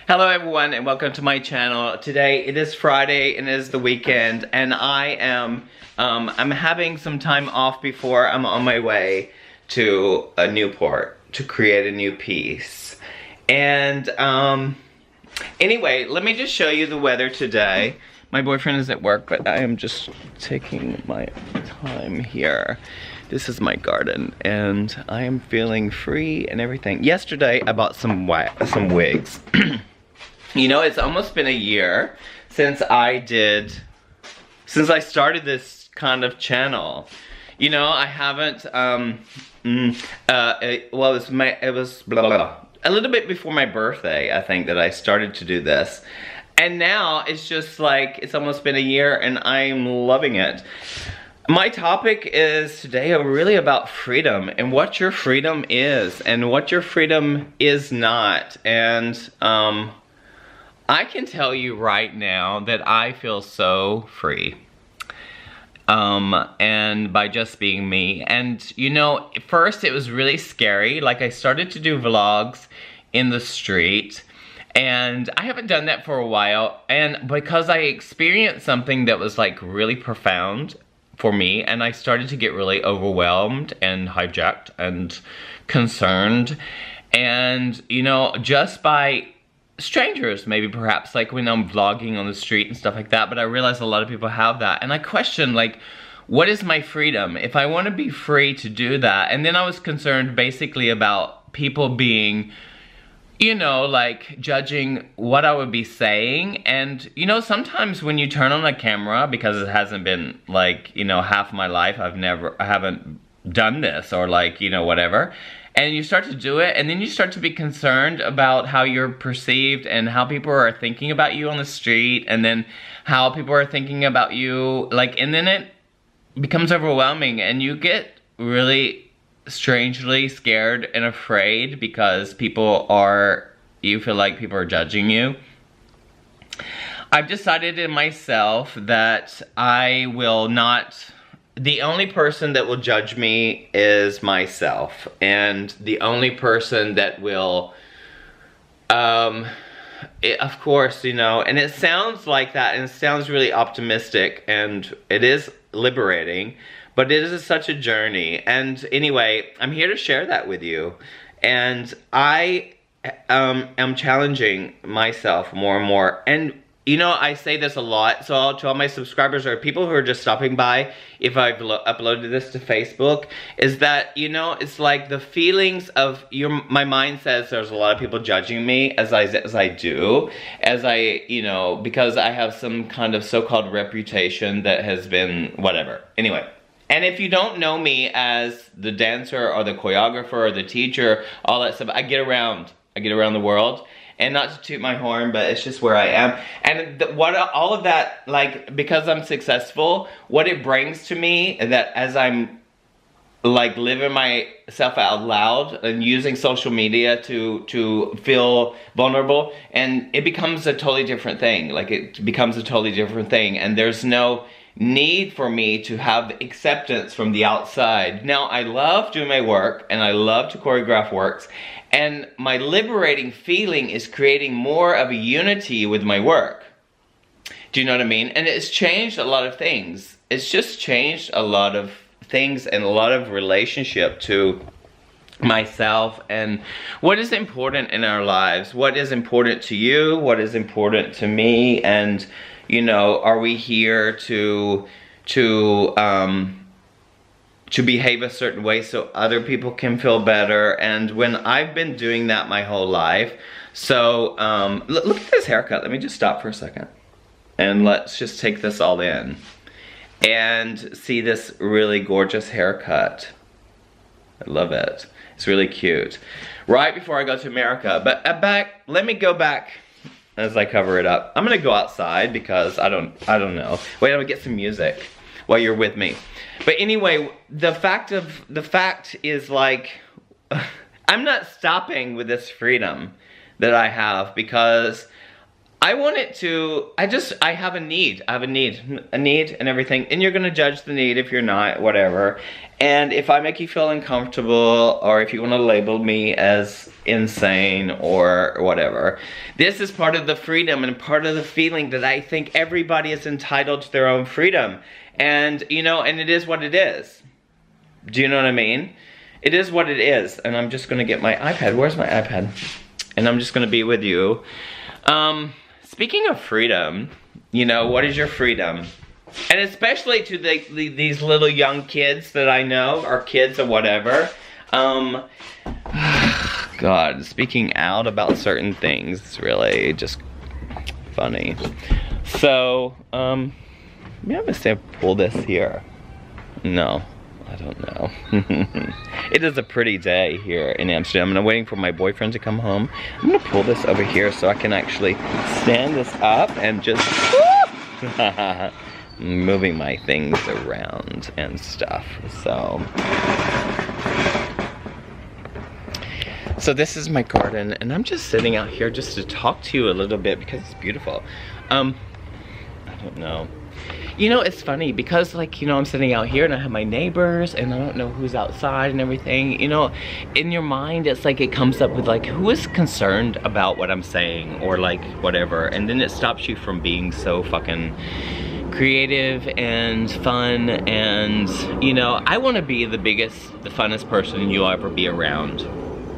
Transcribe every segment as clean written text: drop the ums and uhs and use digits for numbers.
Hello everyone and welcome to my channel. Today it is Friday and it is the weekend and I am I'm having some time off before I'm on my way to Newport to create a new piece. And anyway, let me just show you the weather today. My boyfriend is at work, but I am just taking my time here. This is my garden, and I am feeling free and everything. Yesterday, I bought some wigs. You know, it's almost been a year since I started this kind of channel. You know, I haven't, it was blah, blah, blah. A little bit before my birthday, I think, that I started to do this. And now, it's just like, it's almost been a year, and I'm loving it. My topic is today really about freedom and what your freedom is and what your freedom is not. And I can tell you right now that I feel so free. And by just being me. And you know, first it was really scary. Like I started to do vlogs in the street. And I haven't done that for a while. And because I experienced something that was like really profound for me, and I started to get really overwhelmed and hijacked and concerned, and you know, just by strangers maybe, perhaps, like when I'm vlogging on the street and stuff like that. But I realized a lot of people have that, and I question, like, what is my freedom if I want to be free to do that? And then I was concerned basically about people being, you know, like judging what I would be saying. And you know, sometimes when you turn on a camera, because it hasn't been like, you know, half my life, I haven't done this, or like, you know, whatever, and you start to do it, and then you start to be concerned about how you're perceived and how people are thinking about you on the street, and then how people are thinking about you, like, and then it becomes overwhelming, and you get really strangely scared and afraid because you feel like people are judging you. I've decided in myself that the only person that will judge me is myself, and the only person that will, of course, you know, and it sounds like that, and it sounds really optimistic, and it is liberating, but it is such a journey. And anyway, I'm here to share that with you. And I am challenging myself more and more. And you know, I say this a lot, so to all my subscribers or people who are just stopping by, if I've uploaded this to Facebook, is that, you know, it's like the feelings of my mind says there's a lot of people judging me as I do, you know, because I have some kind of so-called reputation that has been whatever. Anyway. And if you don't know me as the dancer or the choreographer or the teacher, all that stuff, I get around the world. And not to toot my horn, but it's just where I am. And all of that, like, because I'm successful, what it brings to me, that as I'm like living myself out loud and using social media to feel vulnerable, and it becomes a totally different thing. Like, it becomes a totally different thing, and there's no need for me to have acceptance from the outside. Now, I love doing my work, and I love to choreograph works, and my liberating feeling is creating more of a unity with my work. Do you know what I mean? And it's changed a lot of things. It's just changed a lot of things and a lot of relationship to myself and what is important in our lives. What is important to you? What is important to me? And you know, are we here to behave a certain way so other people can feel better? And when I've been doing that my whole life, so look at this haircut. Let me just stop for a second, and let's just take this all in and see this really gorgeous haircut. I love it. It's really cute. Right before I go to America, but let me go back. As I cover it up, I'm gonna go outside because I don't know. Wait, I'm gonna get some music while you're with me. But anyway, the fact is, like, I'm not stopping with this freedom that I have, because I want it to, I have a need. I have a need and everything. And you're gonna judge the need if you're not, whatever. And if I make you feel uncomfortable, or if you wanna label me as insane or whatever, this is part of the freedom and part of the feeling that I think everybody is entitled to their own freedom. And, you know, and it is what it is. Do you know what I mean? It is what it is. And I'm just gonna get my iPad. Where's my iPad? And I'm just gonna be with you. Speaking of freedom, you know, what is your freedom? And especially to these little young kids that I know, or kids or whatever. God, speaking out about certain things is really just funny. So, maybe I'm gonna say pull this here. No, I don't know. It is a pretty day here in Amsterdam, and I'm waiting for my boyfriend to come home. I'm gonna pull this over here so I can actually stand this up and just moving my things around and stuff. So this is my garden, and I'm just sitting out here just to talk to you a little bit because it's beautiful. I don't know. You know, it's funny because, like, you know, I'm sitting out here and I have my neighbors and I don't know who's outside and everything. You know, in your mind, it's like it comes up with, like, who is concerned about what I'm saying or, like, whatever. And then it stops you from being so fucking creative and fun. And, you know, I want to be the funnest person you'll ever be around.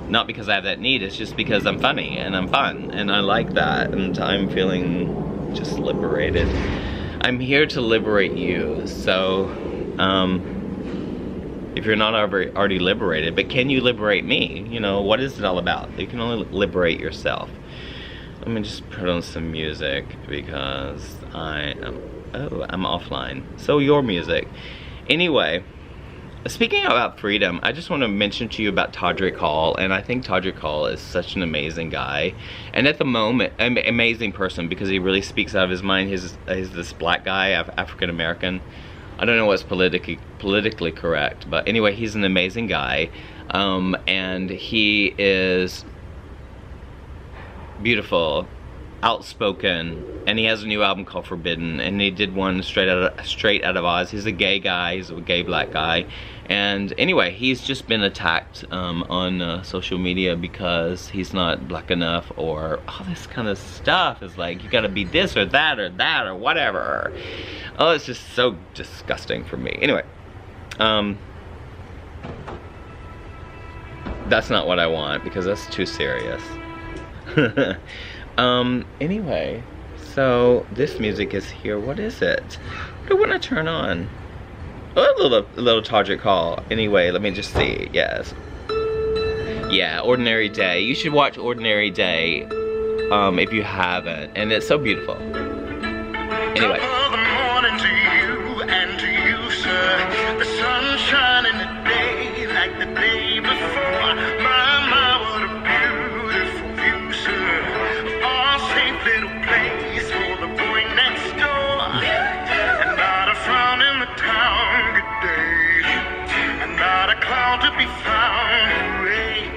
Not because I have that need, it's just because I'm funny and I'm fun and I like that. And I'm feeling just liberated. I'm here to liberate you, so if you're not already liberated, but can you liberate me? You know, what is it all about? You can only liberate yourself. Let me just put on some music because I'm offline. So your music. Anyway, speaking about freedom, I just want to mention to you about Todrick Hall, and I think Todrick Hall is such an amazing guy, and at the moment, an amazing person because he really speaks out of his mind. He's this black guy, African American. I don't know what's politically correct, but anyway, he's an amazing guy, and he is beautiful, outspoken, and he has a new album called Forbidden, and he did one straight out of Oz. He's a gay guy, he's a gay black guy, and anyway, he's just been attacked on social media because he's not black enough, or all this kind of stuff. Is like, you gotta be this or that or whatever. Oh, it's just so disgusting for me. Anyway, that's not what I want because that's too serious. Anyway, so this music is here. What is it? What do I want to turn on? Oh, a little Todrick Hall. Anyway, let me just see. Yes. Yeah, Ordinary Day. You should watch Ordinary Day if you haven't. And it's so beautiful. Anyway. Top of the morning to you and to you, sir. The sun shining today like the day before. My, what a beautiful view, sir. All safe little place for the boy next door. And not a frown in the town, good day. And not a cloud to be found, hooray.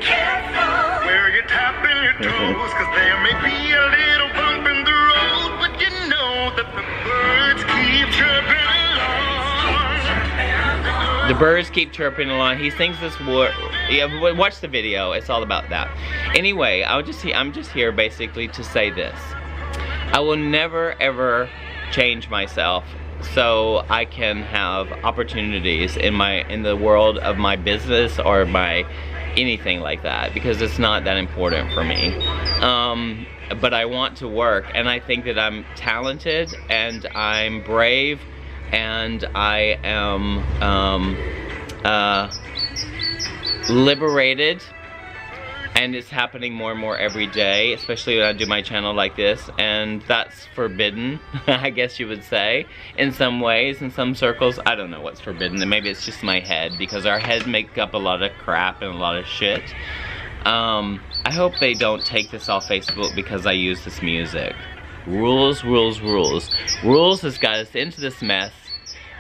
Where you're tapping your toes, cause there may be a little bump in the road, but you know that the birds keep chirping along. The birds keep chirping along. He sings this word. Yeah, watch the video. It's all about that. Anyway, I'm just here basically to say this. I will never ever change myself so I can have opportunities in the world of my business or my anything like that, because it's not that important for me. But I want to work, and I think that I'm talented and I'm brave and I am liberated, and it's happening more and more every day, especially when I do my channel like this, and that's forbidden, I guess you would say, in some ways, in some circles. I don't know what's forbidden, and maybe it's just my head, because our heads make up a lot of crap and a lot of shit. I hope they don't take this off Facebook because I use this music. Rules, rules, rules. Rules has got us into this mess,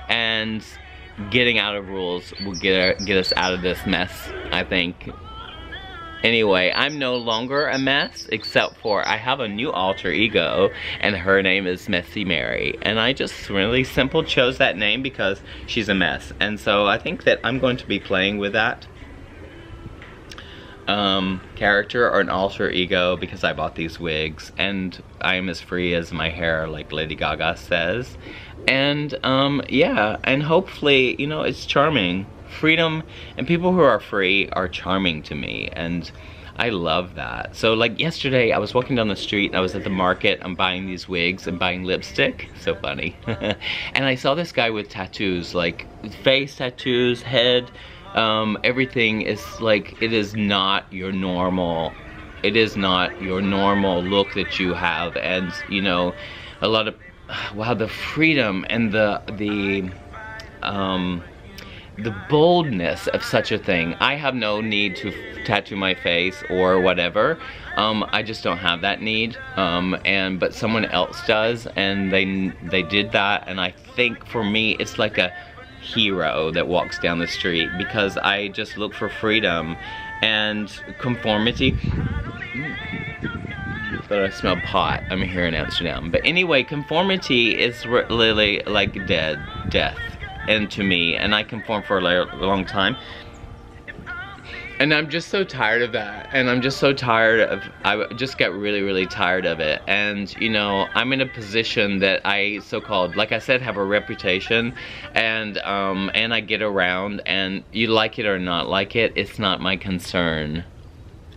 and getting out of rules will get us out of this mess, I think. Anyway, I'm no longer a mess, except for I have a new alter ego, and her name is Messy Mary. And I just really simple chose that name because she's a mess. And so I think that I'm going to be playing with that character or an alter ego because I bought these wigs. And I am as free as my hair, like Lady Gaga says. And yeah, and hopefully, you know, it's charming. Freedom and people who are free are charming to me, and I love that. So like yesterday I was walking down the street and I was at the market. I'm buying these wigs and buying lipstick, so funny. And I saw this guy with tattoos, like face tattoos, head, everything is like, it is not your normal look that you have. And you know, a lot of, wow, the freedom and the boldness of such a thing. I have no need to tattoo my face or whatever. I just don't have that need. But someone else does, and they did that, and I think for me it's like a hero that walks down the street because I just look for freedom and conformity. But I smell pot. I'm here in Amsterdam. But anyway, conformity is really like death. And to me, and I conform for a long time, and I'm just so tired of that, and I'm just so tired of, I just get really tired of it. And you know, I'm in a position that I so-called, like I said, have a reputation, and I get around, and you like it or not like it, it's not my concern,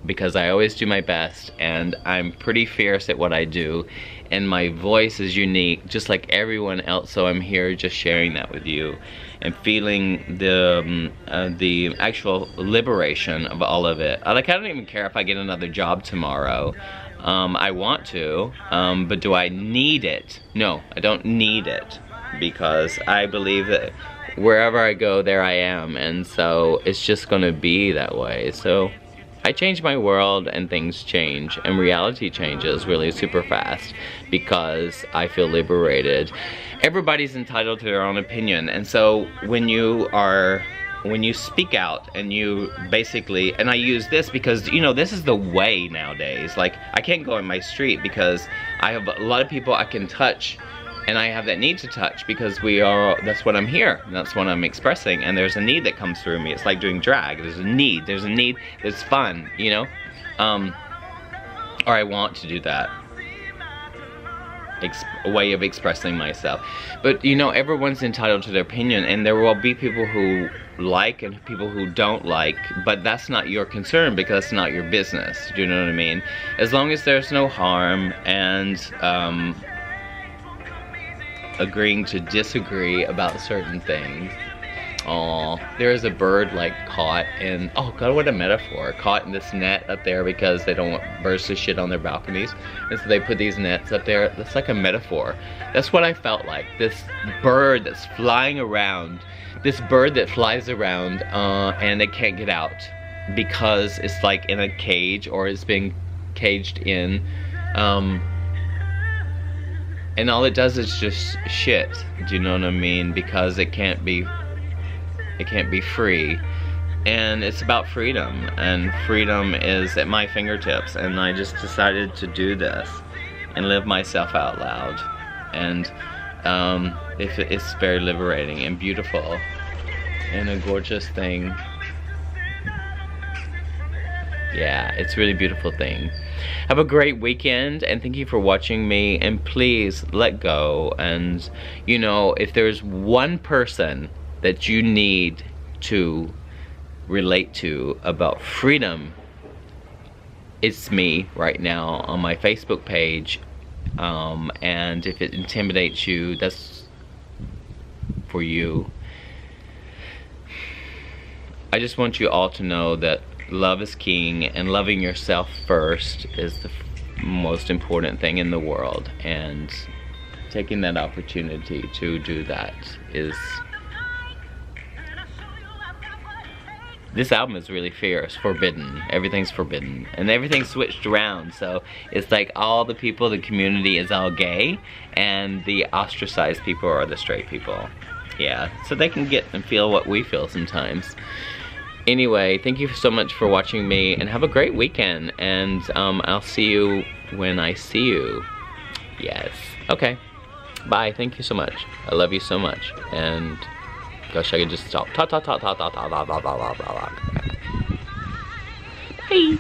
because I always do my best, and I'm pretty fierce at what I do, and my voice is unique just like everyone else. So I'm here just sharing that with you and feeling the actual liberation of all of it. Like, I don't even care if I get another job tomorrow. I want to, but do I need it? No, I don't need it, because I believe that wherever I go, there I am, and so it's just gonna be that way. So I change my world and things change, and reality changes really super fast because I feel liberated. Everybody's entitled to their own opinion, and so when you speak out and you basically, and I use this because, you know, this is the way nowadays. Like, I can't go in my street because I have a lot of people I can touch, and I have that need to touch because that's what I'm here, and that's what I'm expressing, and there's a need that comes through me. It's like doing drag. There's a need, there's fun, you know? Or I want to do that. A way of expressing myself. But you know, everyone's entitled to their opinion, and there will be people who like and people who don't like, but that's not your concern because it's not your business. Do you know what I mean? As long as there's no harm and agreeing to disagree about certain things. Oh, there is a bird like caught in, oh god, what a metaphor, caught in this net up there because they don't want birds to shit on their balconies, and so they put these nets up there. That's like a metaphor. That's what I felt like. This bird that's flying around, this bird that flies around and it can't get out because it's like in a cage, or it's being caged in, and all it does is just shit. Do you know what I mean? Because it can't be free. And it's about freedom, and freedom is at my fingertips, and I just decided to do this and live myself out loud. And it's very liberating and beautiful and a gorgeous thing. Yeah, it's a really beautiful thing. Have a great weekend, and thank you for watching me, and please let go. And you know, if there's one person that you need to relate to about freedom, it's me right now on my Facebook page. And if it intimidates you, that's for you. I just want you all to know that love is king, and loving yourself first is the most important thing in the world, and taking that opportunity to do that is... This album is really fierce, forbidden. Everything's forbidden, and everything's switched around, so it's like all the people, the community is all gay, and the ostracized people are the straight people. Yeah, so they can get and feel what we feel sometimes. Anyway, thank you so much for watching me, and have a great weekend. And I'll see you when I see you. Yes. Okay. Bye. Thank you so much. I love you so much. And gosh, I can just stop. Bye.